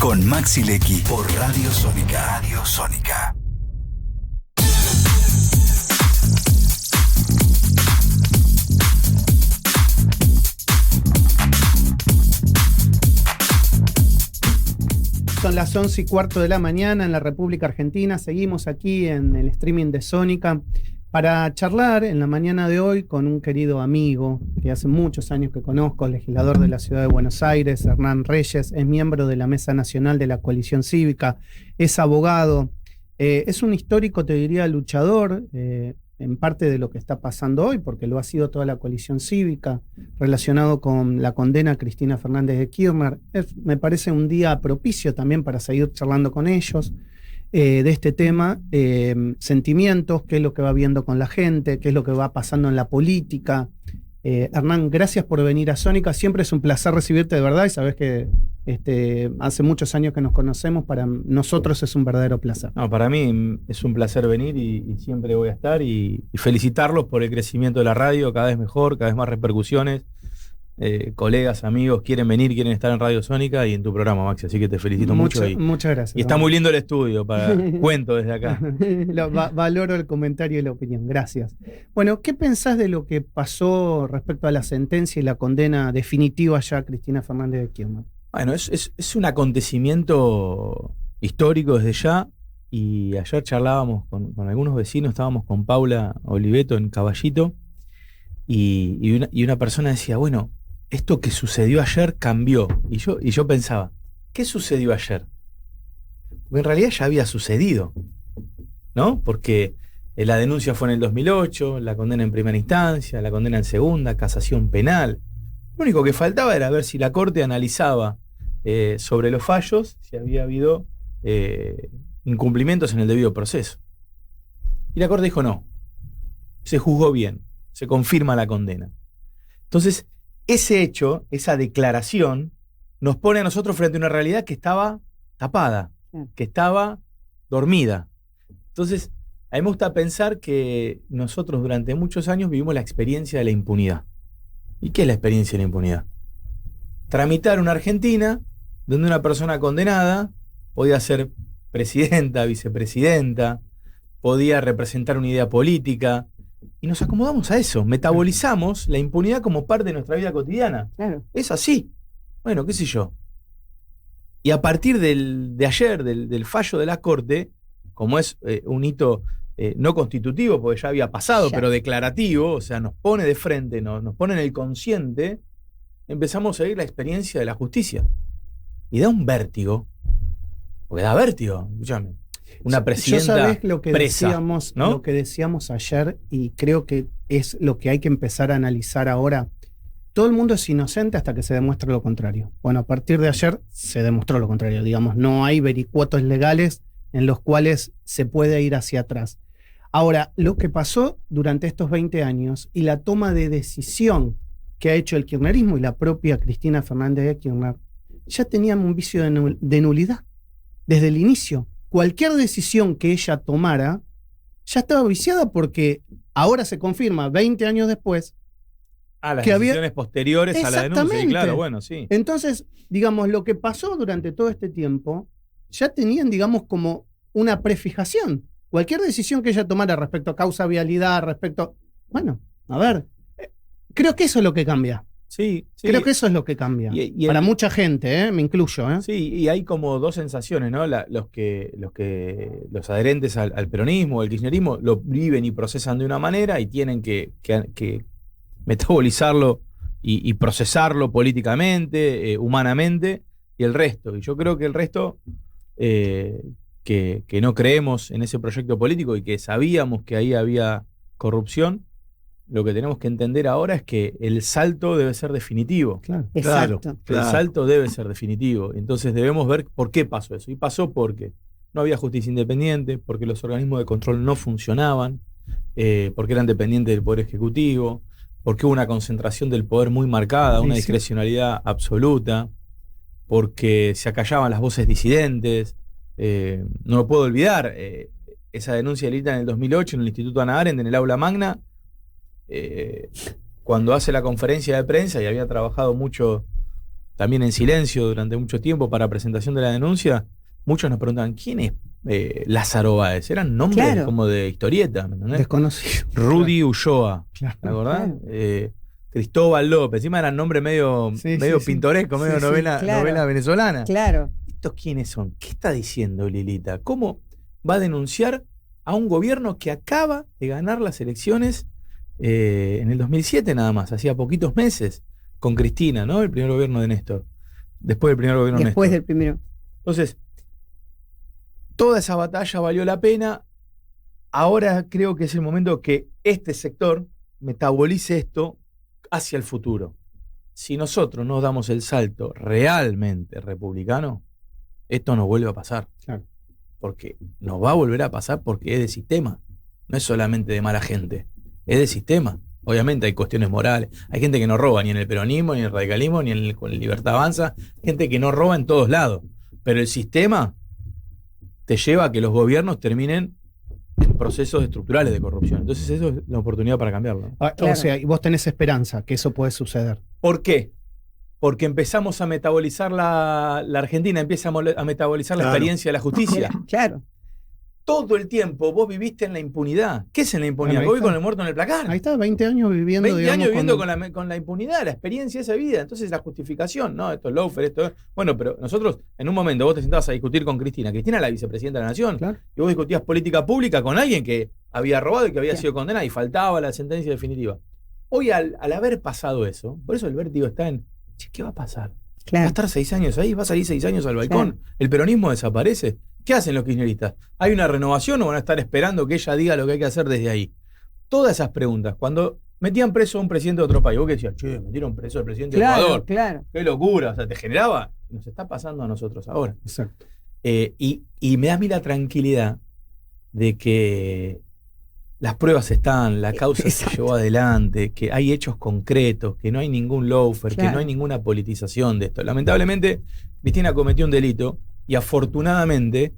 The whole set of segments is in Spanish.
con Maxi Lecky por Radio Sónica. Radio Sónica. Son las 11:15 de la mañana en la República Argentina. Seguimos aquí en el streaming de Sónica para charlar en la mañana de hoy con un querido amigo que hace muchos años que conozco, legislador de la Ciudad de Buenos Aires, Hernán Reyes. Es miembro de la Mesa Nacional de la Coalición Cívica, es abogado, es un histórico, te diría, luchador, en parte de lo que está pasando hoy, porque lo ha sido toda la Coalición Cívica, relacionado con la condena a Cristina Fernández de Kirchner. Me parece un día propicio también para seguir charlando con ellos de este tema, sentimientos, qué es lo que va viendo con la gente, qué es lo que va pasando en la política. Hernán, gracias por venir a Sónica. Siempre es un placer recibirte, de verdad, y sabes que hace muchos años que nos conocemos. Para nosotros es un verdadero placer. No, para mí es un placer venir y siempre voy a estar y felicitarlos por el crecimiento de la radio, cada vez mejor, cada vez más repercusiones. Colegas, amigos quieren venir, quieren estar en Radio Sónica y en tu programa, Maxi, así que te felicito mucho. Muchas gracias. Y está muy lindo el estudio, cuento desde acá. Valoro el comentario y la opinión, gracias. Bueno, ¿qué pensás de lo que pasó respecto a la sentencia y la condena definitiva ya a Cristina Fernández de Kirchner? Bueno, es un acontecimiento histórico desde ya, y ayer charlábamos con algunos vecinos, estábamos con Paula Oliveto en Caballito, y una persona decía, bueno, esto que sucedió ayer cambió. Y yo pensaba, ¿qué sucedió ayer? Porque en realidad ya había sucedido, ¿no? Porque la denuncia fue en el 2008, la condena en primera instancia, la condena en segunda, casación penal. Lo único que faltaba era ver si la Corte analizaba sobre los fallos, si había habido incumplimientos en el debido proceso. Y la Corte dijo no, se juzgó bien, se confirma la condena. Entonces, ese hecho, esa declaración, nos pone a nosotros frente a una realidad que estaba tapada, que estaba dormida. Entonces, a mí me gusta pensar que nosotros durante muchos años vivimos la experiencia de la impunidad. ¿Y qué es la experiencia de la impunidad? Tramitar una Argentina donde una persona condenada podía ser presidenta, vicepresidenta, podía representar una idea política, y nos acomodamos a eso, metabolizamos la impunidad como parte de nuestra vida cotidiana. Claro. Es así. Bueno, qué sé yo. Y a partir de ayer, del fallo de la Corte, como es un hito no constitutivo, porque ya había pasado, pero declarativo, o sea, nos pone de frente, nos pone en el consciente, empezamos a vivir la experiencia de la justicia. Y da un vértigo, porque da vértigo, escúchame. Una presidenta sabés lo que presa, decíamos, ¿no? Lo que decíamos ayer, y creo que es lo que hay que empezar a analizar ahora. Todo el mundo es inocente hasta que se demuestre lo contrario. Bueno, a partir de ayer se demostró lo contrario, digamos, no hay vericuetos legales en los cuales se puede ir hacia atrás. Ahora, lo que pasó durante estos 20 años y la toma de decisión que ha hecho el kirchnerismo y la propia Cristina Fernández de Kirchner, ya tenían un vicio de nulidad desde el inicio. Cualquier decisión que ella tomara ya estaba viciada, porque ahora se confirma 20 años después las que decisiones posteriores a la denuncia. Y claro, bueno, sí. Entonces, digamos, lo que pasó durante todo este tiempo ya tenían, digamos, como una prefijación. Cualquier decisión que ella tomara respecto a causa vialidad, respecto... Bueno, a ver, creo que eso es lo que cambia. Sí. Creo que eso es lo que cambia. Para mucha gente, me incluyo. Sí, y hay como dos sensaciones, ¿no? Los adherentes al peronismo, al kirchnerismo, lo viven y procesan de una manera y tienen que metabolizarlo y procesarlo políticamente, humanamente, y el resto. Y yo creo que el resto, que no creemos en ese proyecto político y que sabíamos que ahí había corrupción, lo que tenemos que entender ahora es que el salto debe ser definitivo. Claro. El salto debe ser definitivo. Entonces debemos ver por qué pasó eso. Y pasó porque no había justicia independiente, porque los organismos de control no funcionaban, porque eran dependientes del Poder Ejecutivo, porque hubo una concentración del poder muy marcada, una discrecionalidad absoluta, porque se acallaban las voces disidentes. No lo puedo olvidar, esa denuncia de Lita en el 2008 en el Instituto Ana Arendt, en el aula magna, cuando hace la conferencia de prensa, y había trabajado mucho también en silencio durante mucho tiempo para presentación de la denuncia, muchos nos preguntaban, ¿quién es Lázaro Báez? Eran nombres como de historieta, ¿me entendés? Desconocido. Rudy Ulloa, Claro. ¿te acordás? Cristóbal López, encima eran nombres medio pintorescos, medio novela venezolana. Claro. ¿Estos quiénes son? ¿Qué está diciendo Lilita? ¿Cómo va a denunciar a un gobierno que acaba de ganar las elecciones en el 2007 nada más, hacía poquitos meses, con Cristina, ¿no? El primer gobierno de Néstor. Después del primer gobierno de Néstor. Después del primero. Entonces, toda esa batalla valió la pena. Ahora creo que es el momento que este sector metabolice esto hacia el futuro. Si nosotros no damos el salto realmente republicano, esto nos vuelve a pasar. Claro. Porque nos va a volver a pasar porque es de sistema. No es solamente de mala gente. Es de sistema. Obviamente hay cuestiones morales. Hay gente que no roba ni en el peronismo, ni en el radicalismo, ni con el Libertad Avanza. Gente que no roba en todos lados. Pero el sistema te lleva a que los gobiernos terminen en procesos estructurales de corrupción. Entonces eso es la oportunidad para cambiarlo. O sea, y vos tenés esperanza que eso puede suceder. ¿Por qué? Porque empezamos a metabolizar la Argentina, empieza a metabolizar la experiencia de la justicia. Claro. Todo el tiempo vos viviste en la impunidad. ¿Qué es en la impunidad? Bueno, Voy con el muerto en el placar. Ahí está, 20 años viviendo. 20 años viviendo con la impunidad, la experiencia de esa vida. Entonces la justificación, ¿no? Esto es lawfare, esto es... Bueno, pero nosotros, en un momento, vos te sentabas a discutir con Cristina. Cristina es la vicepresidenta de la Nación. Claro. Y vos discutías política pública con alguien que había robado y que había sido condenado y faltaba la sentencia definitiva. Hoy, al haber pasado eso, por eso el vértigo está en, che, ¿qué va a pasar? Claro. Va a estar 6 años ahí, va a salir 6 años al balcón. Claro. El peronismo desaparece. ¿Qué hacen los kirchneristas? ¿Hay una renovación o van a estar esperando que ella diga lo que hay que hacer desde ahí? Todas esas preguntas. Cuando metían preso a un presidente de otro país, vos que decías, che, metieron preso al presidente de Ecuador. Claro. Qué locura. O sea, te generaba. Nos está pasando a nosotros ahora. Exacto. Y me da a mí la tranquilidad de que las pruebas están, la causa se llevó adelante, que hay hechos concretos, que no hay ningún lawfare, que no hay ninguna politización de esto. Lamentablemente, Cristina cometió un delito y afortunadamente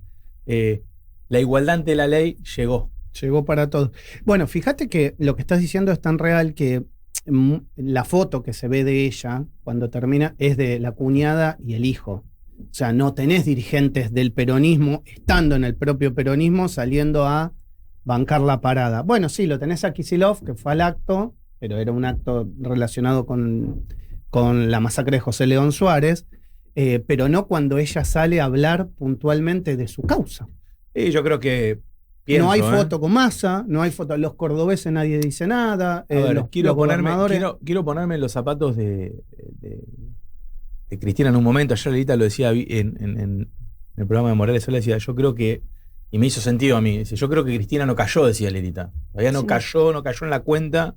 la igualdad ante la ley llegó. Llegó para todos. Bueno, fíjate que lo que estás diciendo es tan real que la foto que se ve de ella cuando termina es de la cuñada y el hijo. O sea, no tenés dirigentes del peronismo estando en el propio peronismo saliendo a bancar la parada. Bueno, sí, lo tenés a Kicillof, que fue al acto, pero era un acto relacionado con la masacre de José León Suárez, pero no cuando ella sale a hablar puntualmente de su causa. Y yo creo que pienso, no hay foto con Massa, no hay foto. Los cordobeses nadie dice nada. Quiero ponerme en los zapatos de Cristina en un momento. Ayer Lelita lo decía en el programa de Morales, le decía, yo creo que, y me hizo sentido a mí, dice, yo creo que Cristina no cayó, decía Lelita. Todavía no cayó en la cuenta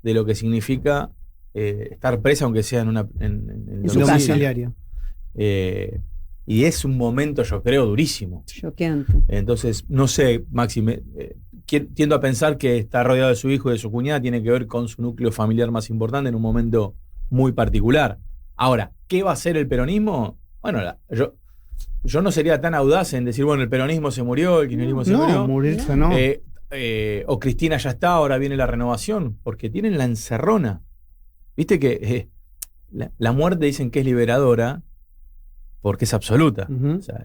de lo que significa estar presa, aunque sea en su domiciliario. Y es un momento, yo creo, durísimo. Choqueante. Entonces, no sé, Maxi, tiendo a pensar que está rodeado de su hijo y de su cuñada, tiene que ver con su núcleo familiar más importante en un momento muy particular. Ahora, ¿qué va a hacer el peronismo? Bueno, yo no sería tan audaz en decir, bueno, el peronismo se murió, el kirchnerismo se murió. No, morirse no. O Cristina ya está, ahora viene la renovación, porque tienen la encerrona. Viste que la muerte dicen que es liberadora porque es absoluta. O sea,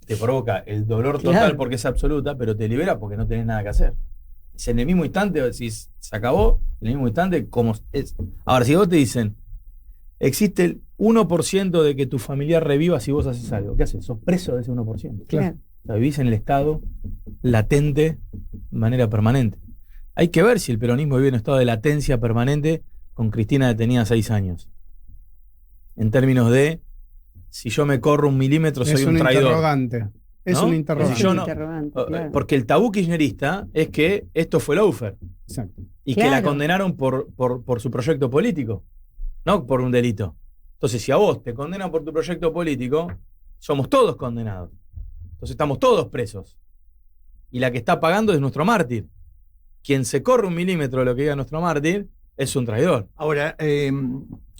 te provoca el dolor total porque es absoluta, pero te libera porque no tenés nada que hacer. Es en el mismo instante, si se acabó, en el mismo instante, como es. Ahora, si vos te dicen, existe el 1% de que tu familiar reviva si vos haces algo, ¿qué haces? Sos preso de ese 1%. Claro. O sea, vivís en el estado latente de manera permanente. Hay que ver si el peronismo vive en un estado de latencia permanente con Cristina detenida 6 años. En términos de, si yo me corro 1 milímetro, soy un traidor. Interrogante. Es ¿no? un interrogante. Si yo no, Claro. porque el tabú kirchnerista es que esto fue lawfare. Exacto. Y que la condenaron por su proyecto político, no por un delito. Entonces, si a vos te condenan por tu proyecto político, somos todos condenados. Entonces estamos todos presos. Y la que está pagando es nuestro mártir. Quien se corre 1 milímetro de lo que diga nuestro mártir es un traidor. Ahora,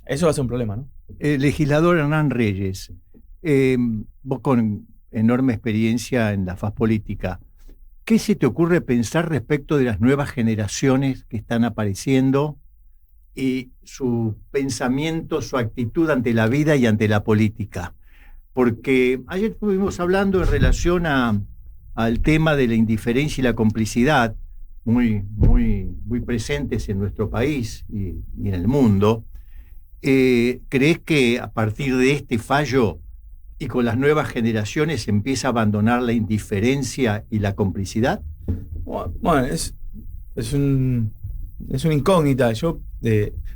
Eso va a ser un problema, ¿no? legislador Hernán Reyes, vos con enorme experiencia en la faz política, ¿qué se te ocurre pensar respecto de las nuevas generaciones que están apareciendo y su pensamiento, su actitud ante la vida y ante la política. Porque ayer estuvimos hablando en relación al tema de la indiferencia y la complicidad, muy presentes en nuestro país y en el mundo. ¿Crees que a partir de este fallo y con las nuevas generaciones se empieza a abandonar la indiferencia y la complicidad? Bueno, es una incógnita.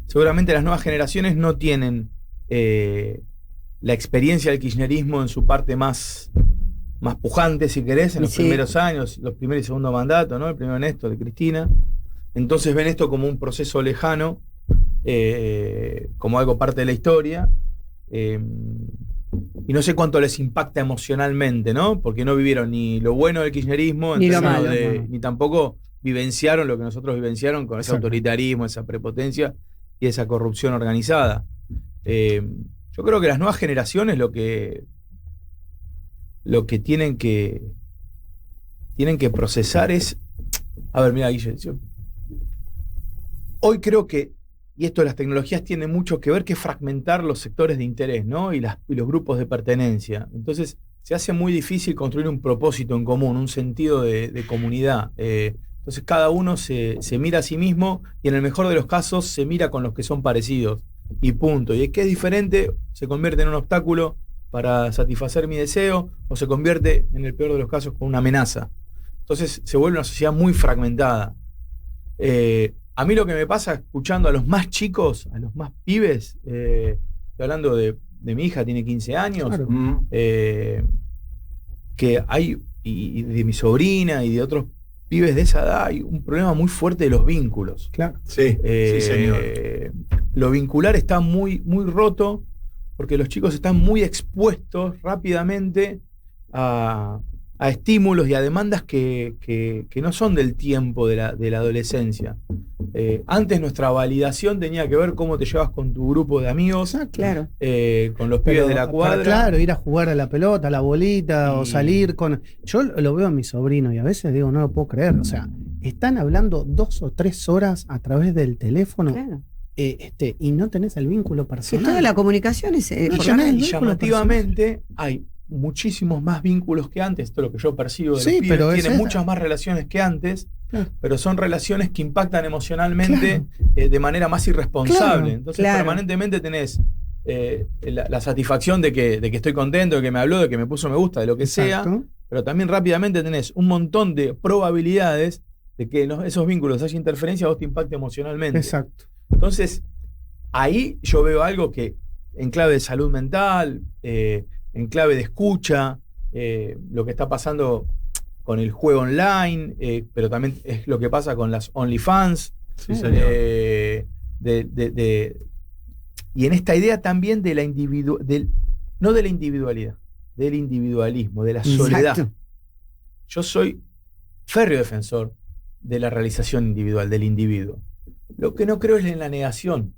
Seguramente las nuevas generaciones no tienen la experiencia del kirchnerismo en su parte más pujante, si querés, en los primeros años, los primeros y segundo mandato, ¿no? El primero Néstor, de Cristina. Entonces ven esto como un proceso lejano, como algo parte de la historia. Y no sé cuánto les impacta emocionalmente, ¿no? Porque no vivieron ni lo bueno del kirchnerismo, ni lo malo, ni tampoco vivenciaron lo que nosotros vivenciaron con ese autoritarismo, esa prepotencia y esa corrupción organizada. Yo creo que las nuevas generaciones lo que tienen que procesar es... A ver, mira, Guille, hoy creo que, y esto de las tecnologías tiene mucho que ver, que fragmentar los sectores de interés, ¿no? y los grupos de pertenencia. Entonces, se hace muy difícil construir un propósito en común, un sentido de comunidad. Entonces, cada uno se mira a sí mismo y en el mejor de los casos se mira con los que son parecidos. Y punto. Y es que es diferente, se convierte en un obstáculo para satisfacer mi deseo, o se convierte, en el peor de los casos, con una amenaza. Entonces se vuelve una sociedad muy fragmentada. A mí lo que me pasa escuchando a los más chicos, a los más pibes, estoy hablando de mi hija, tiene 15 años, claro. Que hay, y de mi sobrina y de otros pibes de esa edad, hay un problema muy fuerte de los vínculos. Claro. Sí, sí, señor. Lo vincular está muy, muy roto, porque los chicos están muy expuestos rápidamente a estímulos y a demandas que no son del tiempo de la adolescencia. Antes nuestra validación tenía que ver cómo te llevas con tu grupo de amigos, claro. Con los pibes de la cuadra. Claro, ir a jugar a la pelota, a la bolita, o salir con... Yo lo veo a mi sobrino y a veces digo, no lo puedo creer. O sea, están hablando 2 o 3 horas a través del teléfono. Claro. Y no tenés el vínculo personal. Toda la comunicación es... Y llamativamente hay muchísimos más vínculos que antes. Esto es lo que yo percibo de los pibes. Pero tienen muchas más relaciones que antes, pero son relaciones que impactan emocionalmente de manera más irresponsable. Entonces permanentemente tenés la satisfacción de que estoy contento, de que me habló, de que me puso me gusta, de lo que sea, pero también rápidamente tenés un montón de probabilidades de que esos vínculos haya interferencia, vos te impacte emocionalmente. Exacto. Entonces, ahí yo veo algo que, en clave de salud mental, en clave de escucha, lo que está pasando con el juego online, pero también es lo que pasa con las OnlyFans. Sí, señor. Y en esta idea también de no de la individualidad, del individualismo, de la soledad. Exacto. Yo soy férreo defensor de la realización individual, del individuo. Lo que no creo es en la negación.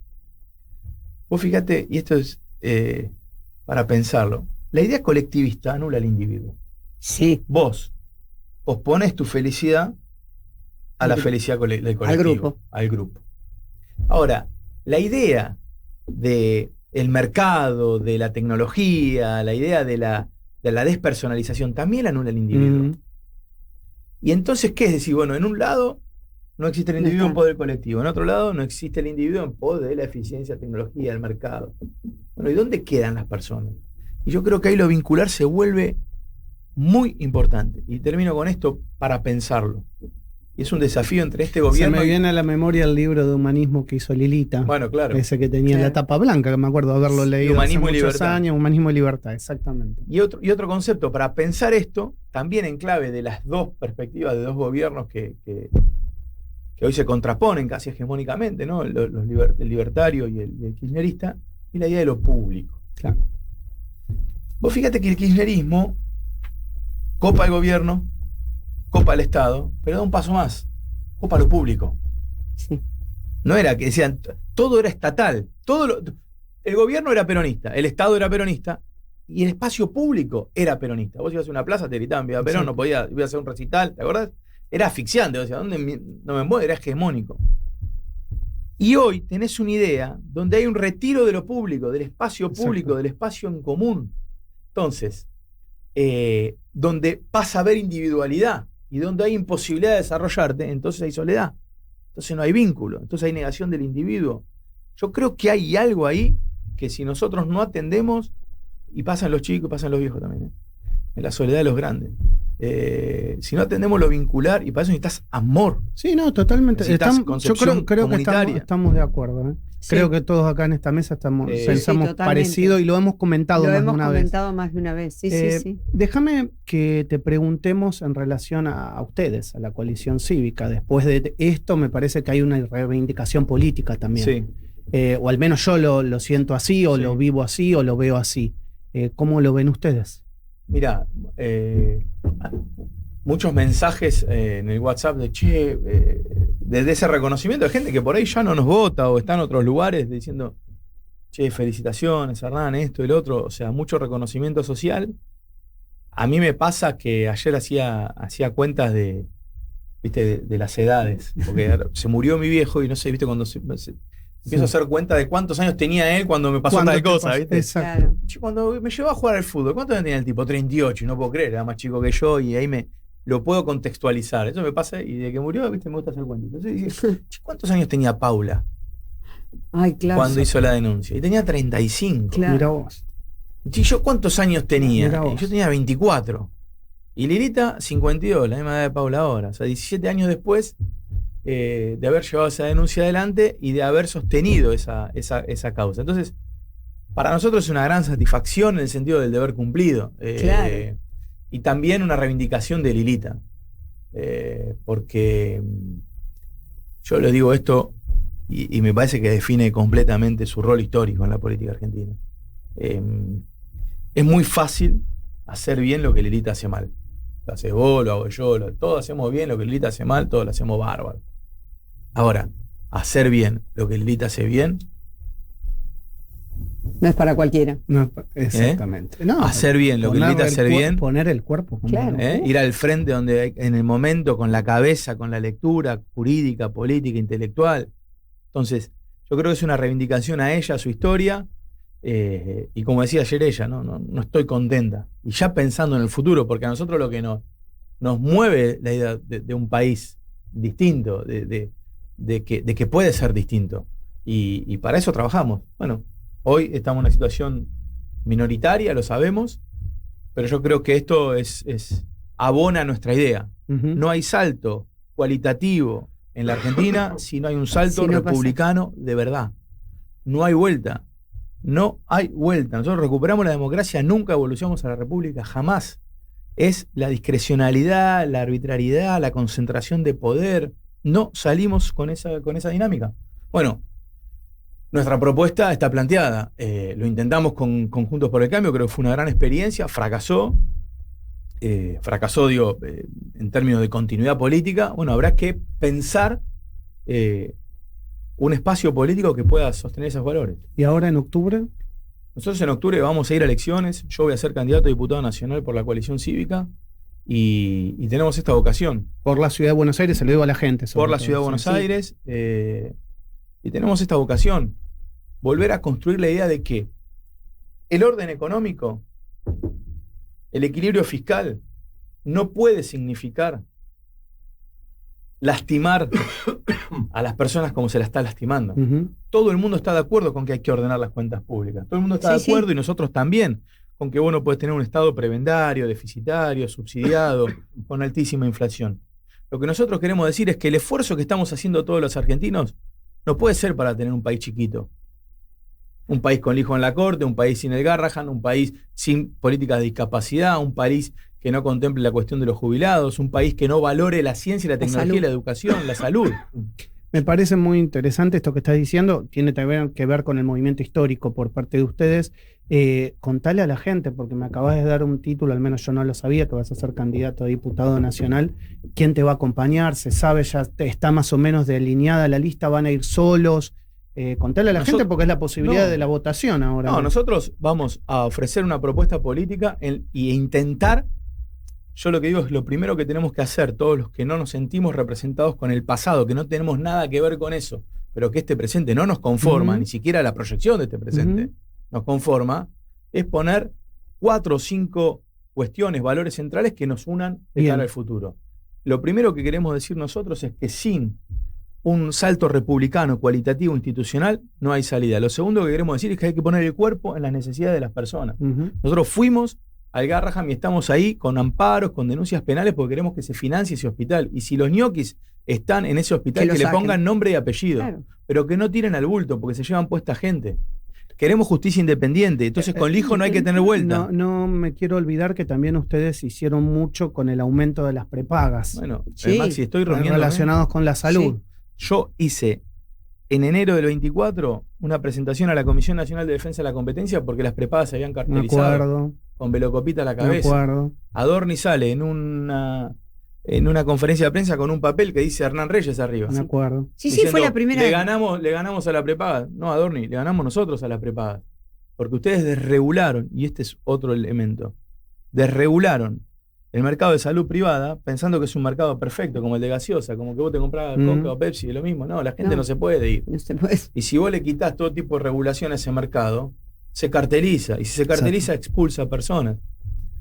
Vos fíjate, y esto es para pensarlo, la idea colectivista anula al individuo. Sí. Vos pospones tu felicidad a la felicidad del colectivo. Al grupo. Ahora, la idea del mercado, de la tecnología, la idea de la despersonalización también anula al individuo. Y entonces, ¿qué es decir? Bueno, en un lado no existe el individuo en pos del colectivo, en otro lado no existe el individuo en pos de la eficiencia, tecnología, del mercado. Bueno, ¿y dónde quedan las personas? Y yo creo que ahí lo vincular se vuelve muy importante. Y termino con esto para pensarlo. Y es un desafío entre este gobierno... Se me viene a la memoria el libro de humanismo que hizo Lilita. Bueno, claro. Ese que tenía la tapa blanca, que me acuerdo de haberlo leído Humanismo hace y muchos libertad. años. Humanismo y libertad, exactamente. Y otro concepto, para pensar esto, también en clave de las dos perspectivas de dos gobiernos que hoy se contraponen casi hegemónicamente, ¿no? El libertario y el kirchnerista, y la idea de lo público. Claro. Vos fíjate que el kirchnerismo copa el gobierno, copa el Estado, pero da un paso más, copa lo público. Sí. No era que decían, todo era estatal, el gobierno era peronista, el Estado era peronista, y el espacio público era peronista. Vos ibas a una plaza, te gritaban Viva Perón, no podías, ibas a hacer un recital, ¿te acordás? Era asfixiante, o sea, ¿dónde no me muero? Era hegemónico. Y hoy tenés una idea donde hay un retiro de lo público, del espacio público, Exacto. del espacio en común. Entonces, donde pasa a haber individualidad y donde hay imposibilidad de desarrollarte, entonces hay soledad. Entonces no hay vínculo, entonces hay negación del individuo. Yo creo que hay algo ahí que si nosotros no atendemos, y pasan los chicos, pasan los viejos también, en la soledad de los grandes. Si no atendemos lo vincular, y para eso necesitas amor. Sí, no, totalmente. Necesitas Yo concepción creo que comunitaria. estamos de acuerdo. ¿eh? Sí. Creo que todos acá en esta mesa pensamos Sí, totalmente. parecido y lo hemos comentado Lo más de hemos una vez. comentado más de una vez. Sí, sí. Déjame que te preguntemos en relación a ustedes, a la coalición cívica. Después de esto, me parece que hay una reivindicación política también. Sí. O al menos yo lo siento así, o Sí. lo vivo así, o lo veo así. ¿Cómo lo ven ustedes? Mira, muchos mensajes en el WhatsApp de desde ese reconocimiento de gente que por ahí ya no nos vota o está en otros lugares diciendo, che, felicitaciones, Hernán, esto y lo otro. O sea, mucho reconocimiento social. A mí me pasa que ayer hacía cuentas de las edades, porque se murió mi viejo y no sé, viste, cuando empiezo a hacer cuenta de cuántos años tenía él cuando me pasó ¿Cuánto tal te cosa, pasó? ¿viste? Exacto. Claro. Cuando me llevó a jugar al fútbol, ¿cuántos años tenía el tipo? 38, y no puedo creer, era más chico que yo, y ahí lo puedo contextualizar. Eso me pasa, y de que murió, ¿viste? Me gusta hacer cuentas. Entonces dije, che, ¿cuántos años tenía Paula Ay, claro. cuando hizo la denuncia? Y tenía 35. Claro. Mira vos. ¿Y yo cuántos años tenía? Mirá vos. Y yo tenía 24. Y Lilita, 52, la misma edad de Paula ahora. O sea, 17 años después de haber llevado esa denuncia adelante y de haber sostenido esa causa. Entonces, para nosotros es una gran satisfacción en el sentido del deber cumplido. Claro. Y también una reivindicación de Lilita. Porque yo le digo esto y me parece que define completamente su rol histórico en la política argentina. Es muy fácil hacer bien lo que Lilita hace mal. Lo haces vos, lo hago yo, todos hacemos bien lo que Lilita hace mal, todos lo hacemos bárbaro. Ahora, hacer bien lo que Lilita hace bien, No es para cualquiera. No, exactamente. No, hacer bien lo que Lilita hace bien, poner el cuerpo. Como Claro. ir al frente donde en el momento, con la cabeza, con la lectura jurídica, política, intelectual. Entonces, yo creo que es una reivindicación a ella, a su historia. Y como decía ayer ella, no estoy contenta. Y ya pensando en el futuro, porque a nosotros lo que nos mueve la idea de un país distinto, de que puede ser distinto. Y para eso trabajamos. Bueno, hoy estamos en una situación minoritaria, lo sabemos, pero yo creo que esto abona nuestra idea. Ujú. No hay salto cualitativo en la Argentina si no hay un salto Si no pasa. republicano de verdad. No hay vuelta. No hay vuelta. Nosotros recuperamos la democracia, nunca evolucionamos a la república, jamás. Es la discrecionalidad, la arbitrariedad, la concentración de poder. No salimos con esa dinámica. Bueno, nuestra propuesta está planteada. Lo intentamos con Juntos por el Cambio, creo que fue una gran experiencia, fracasó. Digo, en términos de continuidad política. Bueno, habrá que pensar un espacio político que pueda sostener esos valores. Y ahora en octubre, Nosotros en octubre vamos a ir a elecciones. Yo voy a ser candidato a diputado nacional por la coalición cívica y tenemos esta vocación. por la ciudad de Buenos Aires, se lo digo a la gente. sobre Por la todo, ciudad de sí, Buenos sí. Aires. Y tenemos esta vocación. Volver a construir la idea de que el orden económico, el equilibrio fiscal, no puede significar lastimar a las personas como se las está lastimando. Ujú. Todo el mundo está de acuerdo con que hay que ordenar las cuentas públicas. Todo el mundo está Sí, de acuerdo y nosotros también, con que vos no podés tener un Estado prebendario, deficitario, subsidiado, con altísima inflación. Lo que nosotros queremos decir es que el esfuerzo que estamos haciendo todos los argentinos no puede ser para tener un país chiquito. Un país con el hijo en la corte, un país sin el Garrahan, un país sin políticas de discapacidad, un país que no contemple la cuestión de los jubilados, un país que no valore la ciencia y la tecnología y la educación, la salud. Me parece muy interesante esto que estás diciendo. Tiene que ver con el movimiento histórico por parte de ustedes. Contale a la gente, porque me acabas de dar un título, al menos yo no lo sabía, que vas a ser candidato a diputado nacional. ¿Quién te va a acompañar? ¿Se sabe? ¿Ya está más o menos delineada la lista? ¿Van a ir solos? Contale a la gente, porque es la posibilidad de la votación ahora. No, nosotros vamos a ofrecer una propuesta política e intentar. Yo lo que digo es lo primero que tenemos que hacer, todos los que no nos sentimos representados con el pasado, que no tenemos nada que ver con eso, pero que este presente no nos conforma, Ujú. ni siquiera la proyección de este presente Ujú. nos conforma, es poner 4 o 5 cuestiones, valores centrales que nos unan de Bien. cara al futuro. Lo primero que queremos decir nosotros es que sin un salto republicano, cualitativo, institucional, no hay salida. Lo segundo que queremos decir es que hay que poner el cuerpo en las necesidades de las personas. Ujú. Nosotros fuimos al Garraham y estamos ahí con amparos, con denuncias penales, porque queremos que se financie ese hospital. Y si los ñoquis están en ese hospital, Que lo que le saquen. pongan nombre y apellido, Claro. pero que no tiren al bulto, porque se llevan puesta gente. Queremos justicia independiente, entonces con Lijo no hay que tener vuelta. No me quiero olvidar que también ustedes hicieron mucho con el aumento de las prepagas Bueno, Sí. Maxi, estoy reuniendo. relacionados con la salud. Yo hice en enero del 24 una presentación a la Comisión Nacional de Defensa de la Competencia porque las prepagas se habían Me cartelizado acuerdo, con velocopita a la me cabeza. acuerdo. Adorni sale en una conferencia de prensa con un papel que dice Hernán Reyes arriba. Me acuerdo. Sí, sí, Diciendo, fue la primera. Le ganamos a la prepaga. No, Adorni, le ganamos nosotros a la prepaga. Porque ustedes desregularon, y este es otro elemento, desregularon el mercado de salud privada pensando que es un mercado perfecto, como el de gaseosa, como que vos te comprabas Coca o Pepsi, es lo mismo. No, la gente No. no se puede ir. No se puede. Y si vos le quitas todo tipo de regulación a ese mercado, se carteliza. Y si se carteliza, expulsa a personas.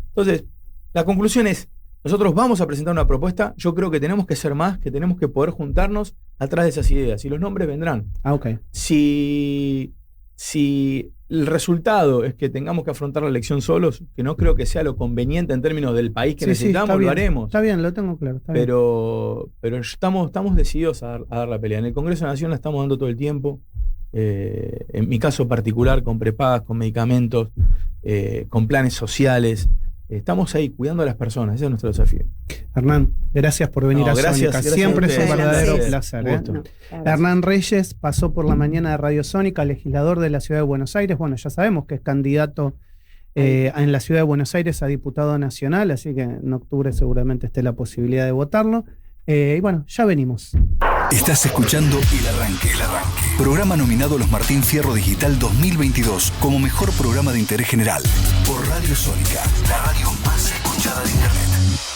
Entonces, la conclusión es, nosotros vamos a presentar una propuesta, yo creo que tenemos que ser más, que tenemos que poder juntarnos atrás de esas ideas. Y los nombres vendrán. Ah, ok. Si el resultado es que tengamos que afrontar la elección solos, que no creo que sea lo conveniente en términos del país que Sí, sí, necesitamos, está lo bien. haremos. Está bien, lo tengo claro. Está bien. Pero estamos decididos a dar la pelea. En el Congreso de la Nación la estamos dando todo el tiempo. En mi caso particular, con prepagas, con medicamentos, con planes sociales. Estamos ahí cuidando a las personas. Ese es nuestro desafío. Hernán, gracias por venir No, a gracias, Sónica. gracias Siempre a es un ustedes. verdadero Gracias. placer. Gusto. No, claro. Hernán Reyes pasó por la mañana de Radio Sónica, legislador de la Ciudad de Buenos Aires. Bueno, ya sabemos que es candidato en la Ciudad de Buenos Aires a diputado nacional, así que en octubre seguramente esté la posibilidad de votarlo. Y bueno, ya venimos. Estás escuchando El Arranque. Programa nominado a los Martín Fierro Digital 2022 como mejor programa de interés general por Radio Sónica, la radio más escuchada de Internet.